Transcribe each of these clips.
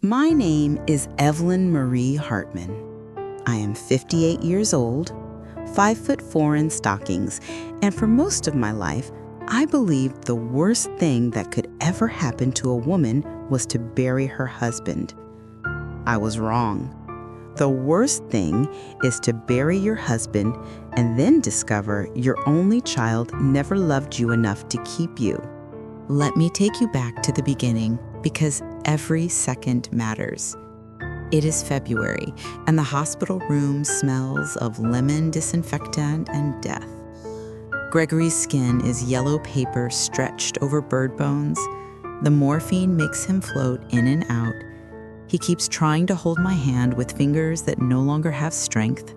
My name is Evelyn Marie Hartman. I am 58 years old, 5'4" in stockings, and for most of my life, I believed the worst thing that could ever happen to a woman was to bury her husband. I was wrong. The worst thing is to bury your husband and then discover your only child never loved you enough to keep you. Let me take you back to the beginning, because every second matters. It is February, and the hospital room smells of lemon disinfectant and death. Gregory's skin is yellow paper stretched over bird bones. The morphine makes him float in and out. He keeps trying to hold my hand with fingers that no longer have strength.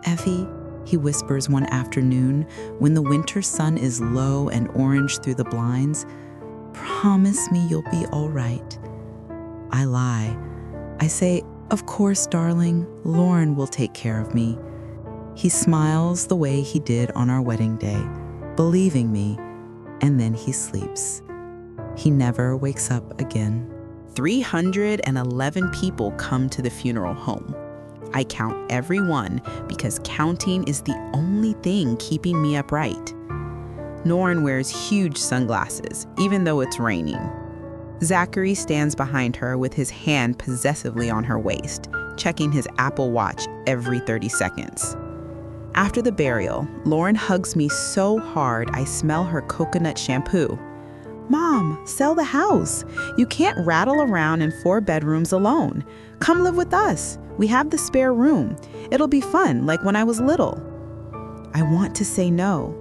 "Effie," he whispers one afternoon when the winter sun is low and orange through the blinds, "promise me you'll be all right." I lie. I say, "Of course, darling, Lauren will take care of me." He smiles the way he did on our wedding day, believing me, and then he sleeps. He never wakes up again. 311 people come to the funeral home. I count every one because counting is the only thing keeping me upright. Lauren wears huge sunglasses, even though it's raining. Zachary stands behind her with his hand possessively on her waist, checking his Apple Watch every 30 seconds. After the burial, Lauren hugs me so hard I smell her coconut shampoo. "Mom, sell the house. You can't rattle around in 4 bedrooms alone. Come live with us. We have the spare room. It'll be fun, like when I was little." I want to say no.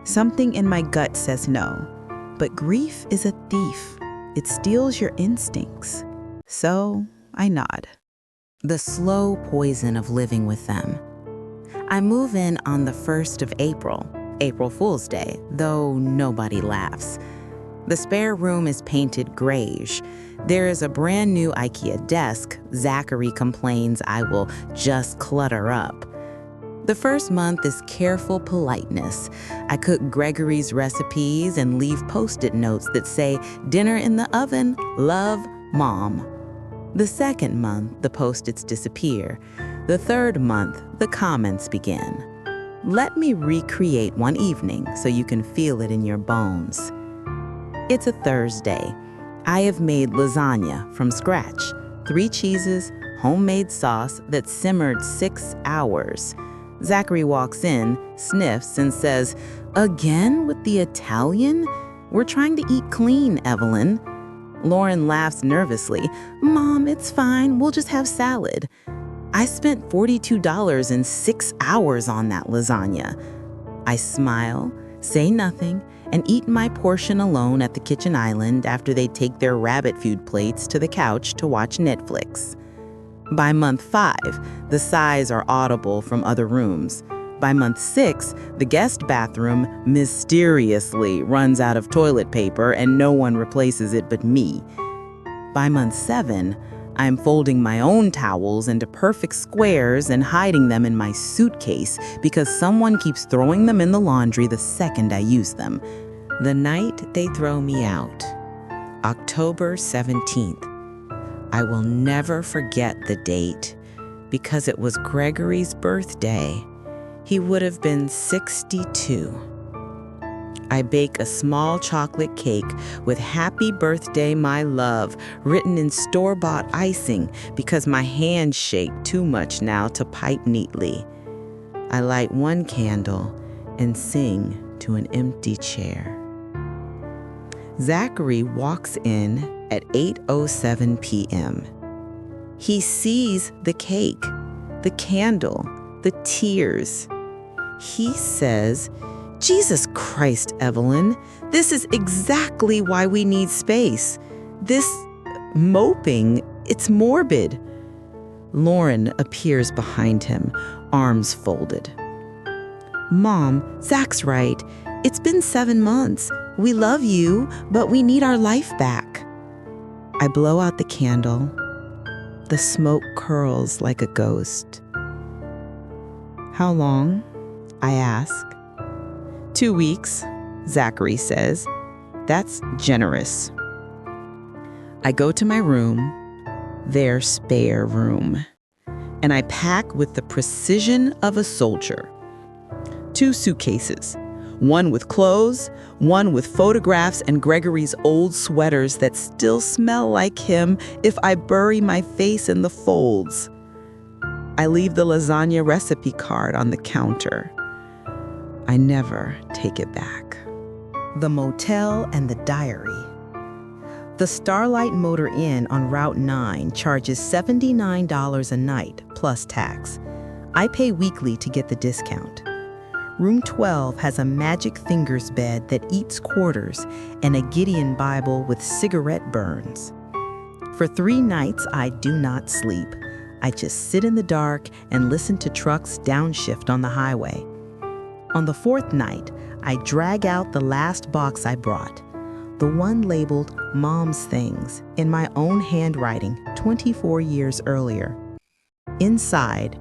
Something in my gut says no. But grief is a thief. It steals your instincts. So I nod. The slow poison of living with them. I move in on the 1st of April, April Fool's Day, though nobody laughs. The spare room is painted grayish. There is a brand new IKEA desk. Zachary complains I will just clutter up. The first month is careful politeness. I cook Gregory's recipes and leave Post-it notes that say, "Dinner in the oven, love, Mom." The second month, the Post-its disappear. The third month, the comments begin. Let me recreate one evening so you can feel it in your bones. It's a Thursday. I have made lasagna from scratch. 3 cheeses, homemade sauce that simmered 6 hours. Zachary walks in, sniffs, and says, "Again with the Italian? We're trying to eat clean, Evelyn." Lauren laughs nervously. "Mom, it's fine. We'll just have salad." I spent $42 in 6 hours on that lasagna. I smile, say nothing, and eat my portion alone at the kitchen island after they take their rabbit food plates to the couch to watch Netflix. By month 5, the sighs are audible from other rooms. By month 6, the guest bathroom mysteriously runs out of toilet paper and no one replaces it but me. By month 7, I'm folding my own towels into perfect squares and hiding them in my suitcase because someone keeps throwing them in the laundry the second I use them. The night they throw me out, October 17th. I will never forget the date because it was Gregory's birthday. He would have been 62. I bake a small chocolate cake with "Happy Birthday, My Love" written in store-bought icing because my hands shake too much now to pipe neatly. I light 1 candle and sing to an empty chair. Zachary walks in at 8:07 p.m. He sees the cake, the candle, the tears. He says, "Jesus Christ, Evelyn, this is exactly why we need space. This moping, it's morbid." Lauren appears behind him, arms folded. "Mom, Zach's right. It's been 7 months. We love you, but we need our life back." I blow out the candle. The smoke curls like a ghost. "How long?" I ask. 2 weeks, Zachary says. That's generous. I go to my room, their spare room. And I pack with the precision of a soldier. 2 suitcases, one with clothes, one with photographs and Gregory's old sweaters that still smell like him if I bury my face in the folds. I leave the lasagna recipe card on the counter. I never take it back. The motel and the diary. The Starlight Motor Inn on Route 9 charges $79 a night plus tax. I pay weekly to get the discount. Room 12 has a magic fingers bed that eats quarters and a Gideon Bible with cigarette burns. For 3 nights, I do not sleep. I just sit in the dark and listen to trucks downshift on the highway. On the 4th night, I drag out the last box I brought, the one labeled Mom's Things, in my own handwriting 24 years earlier. Inside,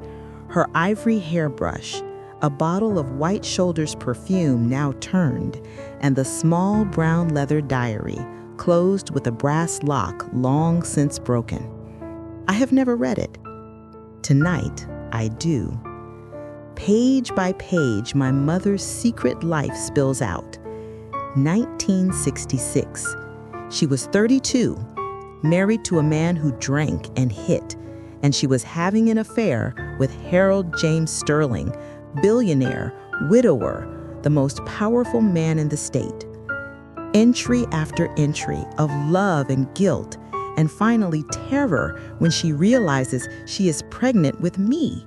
her ivory hairbrush, a bottle of White Shoulders perfume now turned, and the small brown leather diary, closed with a brass lock long since broken. I have never read it. Tonight, I do. Page by page, my mother's secret life spills out. 1966. She was 32, married to a man who drank and hit, and she was having an affair with Harold James Sterling, billionaire, widower, the most powerful man in the state. Entry after entry of love and guilt, and finally terror when she realizes she is pregnant with me.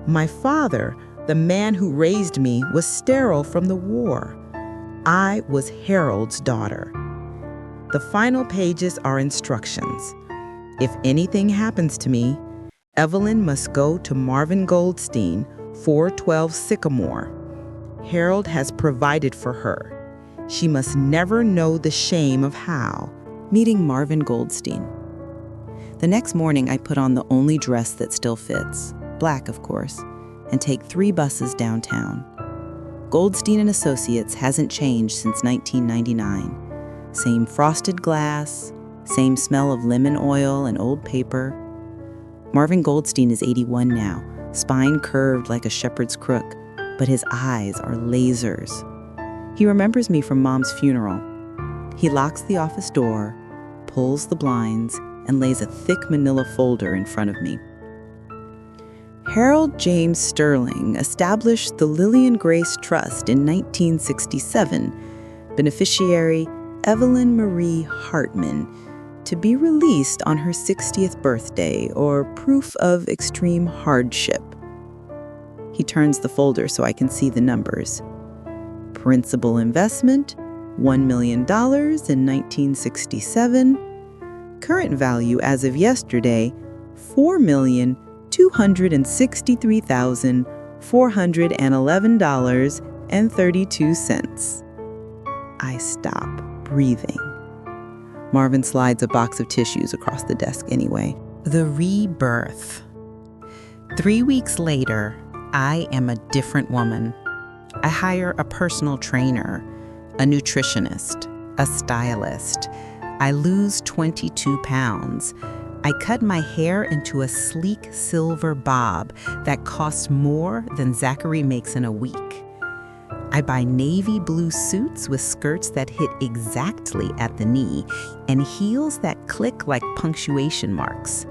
My father, the man who raised me, was sterile from the war. I was Harold's daughter. The final pages are instructions. If anything happens to me, Evelyn must go to Marvin Goldstein, 412 Sycamore. Harold has provided for her. She must never know the shame of how. Meeting Marvin Goldstein. The next morning, I put on the only dress that still fits, black, of course, and take 3 buses downtown. Goldstein & Associates hasn't changed since 1999. Same frosted glass, same smell of lemon oil and old paper. Marvin Goldstein is 81 now, spine curved like a shepherd's crook, but his eyes are lasers. He remembers me from Mom's funeral. He locks the office door, pulls the blinds, and lays a thick manila folder in front of me. Harold James Sterling established the Lillian Grace Trust in 1967, beneficiary Evelyn Marie Hartman, to be released on her 60th birthday or proof of extreme hardship. He turns the folder so I can see the numbers. Principal investment, $1 million in 1967. Current value as of yesterday, $4,263,411.32. I stop breathing. Marvin slides a box of tissues across the desk anyway. The rebirth. 3 weeks later, I am a different woman. I hire a personal trainer, a nutritionist, a stylist. I lose 22 pounds. I cut my hair into a sleek silver bob that costs more than Zachary makes in a week. I buy navy blue suits with skirts that hit exactly at the knee and heels that click like punctuation marks.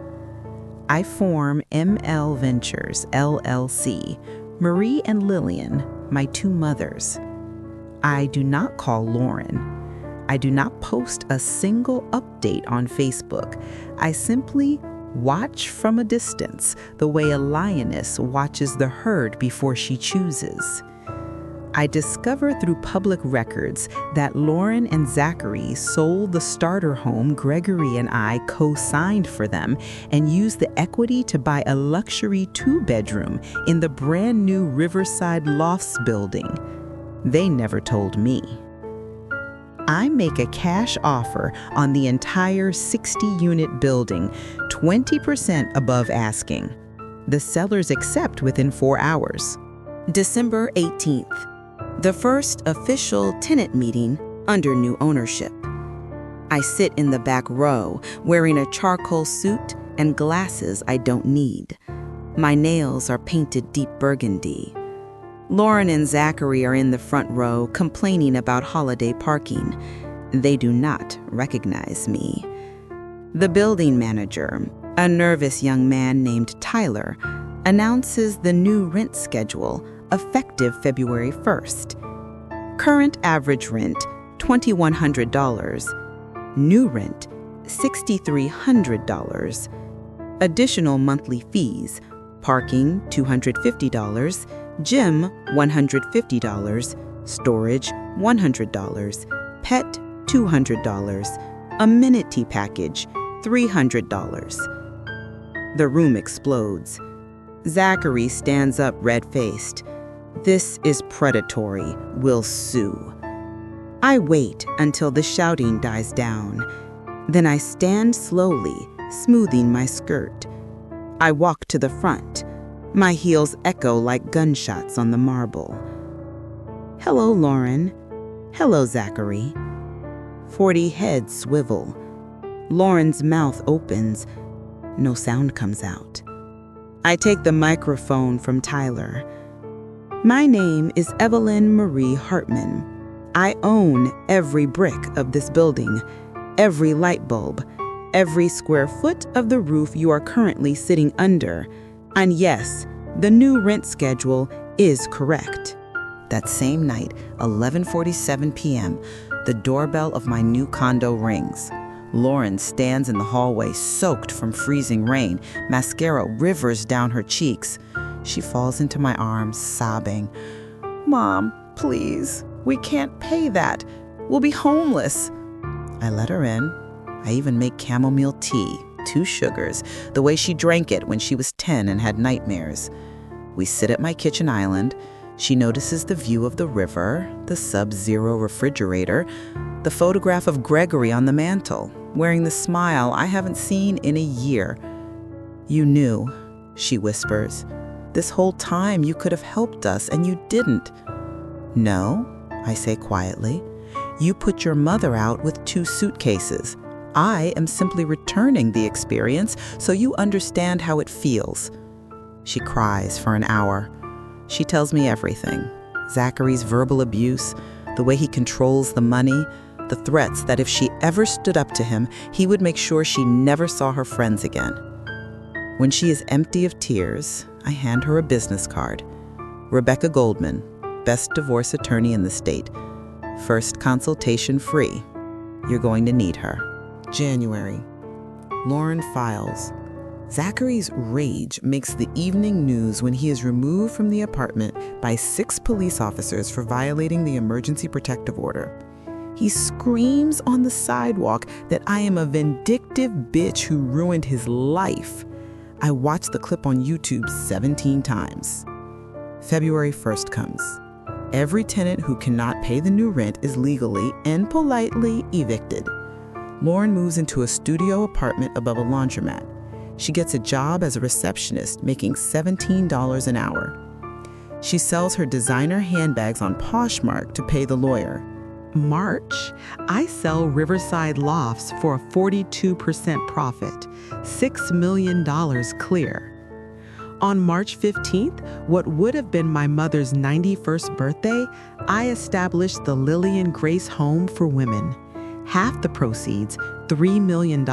I form ML Ventures, LLC, Marie and Lillian, my 2 mothers. I do not call Lauren. I do not post a single update on Facebook. I simply watch from a distance the way a lioness watches the herd before she chooses. I discover through public records that Lauren and Zachary sold the starter home Gregory and I co-signed for them and used the equity to buy a luxury 2-bedroom in the brand new Riverside Lofts building. They never told me. I make a cash offer on the entire 60-unit building, 20% above asking. The sellers accept within 4 hours. December 18th. The first official tenant meeting under new ownership. I sit in the back row, wearing a charcoal suit and glasses I don't need. My nails are painted deep burgundy. Lauren and Zachary are in the front row, complaining about holiday parking. They do not recognize me. The building manager, a nervous young man named Tyler, announces the new rent schedule, effective February 1st. Current average rent, $2,100. New rent, $6,300. Additional monthly fees, parking, $250, gym, $150, storage, $100, pet, $200, amenity package, $300. The room explodes. Zachary stands up red-faced. This is predatory. We'll sue. I wait until the shouting dies down. Then I stand slowly, smoothing my skirt. I walk to the front. My heels echo like gunshots on the marble. Hello, Lauren. Hello, Zachary. 40 heads swivel. Lauren's mouth opens. No sound comes out. I take the microphone from Tyler. My name is Evelyn Marie Hartman. I own every brick of this building, every light bulb, every square foot of the roof you are currently sitting under. And yes, the new rent schedule is correct. That same night, 11:47 p.m., the doorbell of my new condo rings. Lauren stands in the hallway, soaked from freezing rain. Mascara rivers down her cheeks. She falls into my arms, sobbing. Mom, please, we can't pay that. We'll be homeless. I let her in. I even make chamomile tea, 2 sugars, the way she drank it when she was 10 and had nightmares. We sit at my kitchen island. She notices the view of the river, the sub-zero refrigerator, the photograph of Gregory on the mantle, wearing the smile I haven't seen in a year. You knew, she whispers. This whole time you could have helped us and you didn't. No, I say quietly. You put your mother out with 2 suitcases. I am simply returning the experience so you understand how it feels. She cries for an hour. She tells me everything. Zachary's verbal abuse, the way he controls the money, the threats that if she ever stood up to him, he would make sure she never saw her friends again. When she is empty of tears, I hand her a business card. Rebecca Goldman, best divorce attorney in the state. First consultation free. You're going to need her. January. Lauren files. Zachary's rage makes the evening news when he is removed from the apartment by 6 police officers for violating the emergency protective order. He screams on the sidewalk that I am a vindictive bitch who ruined his life. I watched the clip on YouTube 17 times. February 1st comes. Every tenant who cannot pay the new rent is legally and politely evicted. Lauren moves into a studio apartment above a laundromat. She gets a job as a receptionist, making $17 an hour. She sells her designer handbags on Poshmark to pay the lawyer. March, I sell Riverside Lofts for a 42% profit, $6 million clear. On March 15th, what would have been my mother's 91st birthday, I established the Lillian Grace Home for Women. Half the proceeds, $3 million,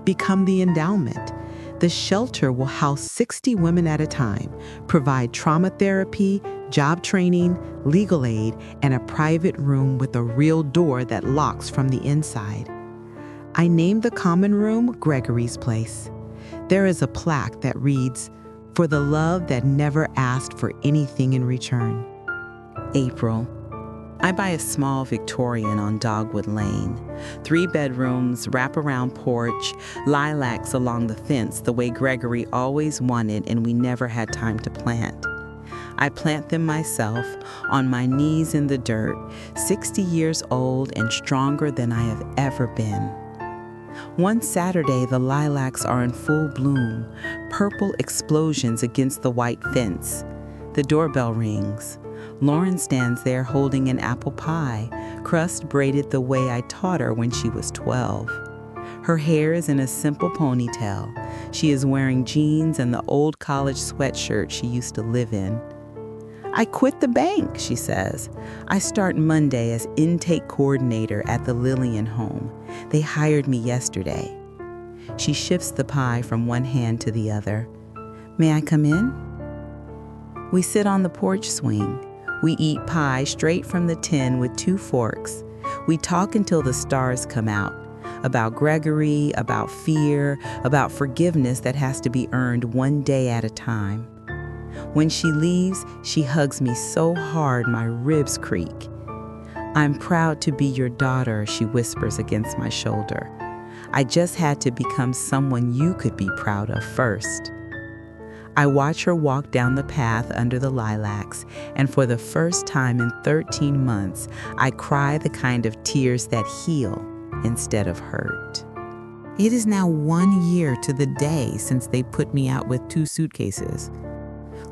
become the endowment. The shelter will house 60 women at a time, provide trauma therapy, job training, legal aid, and a private room with a real door that locks from the inside. I named the common room Gregory's Place. There is a plaque that reads, "For the love that never asked for anything in return." April. I buy a small Victorian on Dogwood Lane. 3 bedrooms, wraparound porch, lilacs along the fence the way Gregory always wanted and we never had time to plant. I plant them myself, on my knees in the dirt, 60 years old and stronger than I have ever been. One Saturday, the lilacs are in full bloom, purple explosions against the white fence. The doorbell rings. Lauren stands there holding an apple pie, crust braided the way I taught her when she was 12. Her hair is in a simple ponytail. She is wearing jeans and the old college sweatshirt she used to live in. "I quit the bank," she says. "I start Monday as intake coordinator at the Lillian home. They hired me yesterday." She shifts the pie from one hand to the other. "May I come in?" We sit on the porch swing. We eat pie straight from the tin with 2 forks. We talk until the stars come out. About Gregory, about fear, about forgiveness that has to be earned one day at a time. When she leaves, she hugs me so hard my ribs creak. "I'm proud to be your daughter," she whispers against my shoulder. "I just had to become someone you could be proud of first." I watch her walk down the path under the lilacs, and for the first time in 13 months, I cry the kind of tears that heal instead of hurt. It is now 1 year to the day since they put me out with 2 suitcases.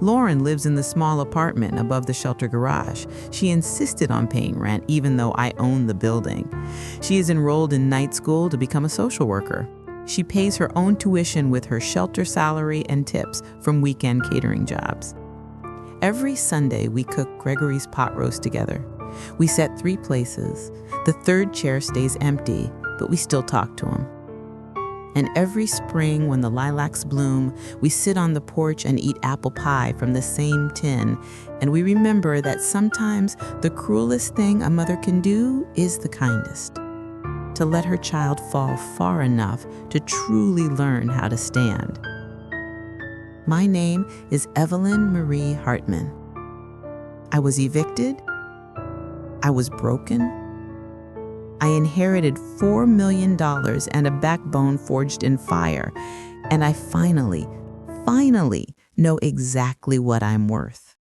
Lauren lives in the small apartment above the shelter garage. She insisted on paying rent even though I own the building. She is enrolled in night school to become a social worker. She pays her own tuition with her shelter salary and tips from weekend catering jobs. Every Sunday, we cook Gregory's pot roast together. We set 3 places. The 3rd chair stays empty, but we still talk to him. And every spring, when the lilacs bloom, we sit on the porch and eat apple pie from the same tin, and we remember that sometimes the cruelest thing a mother can do is the kindest. To let her child fall far enough to truly learn how to stand. My name is Evelyn Marie Hartman. I was evicted. I was broken. I inherited $4 million and a backbone forged in fire, and I finally know exactly what I'm worth.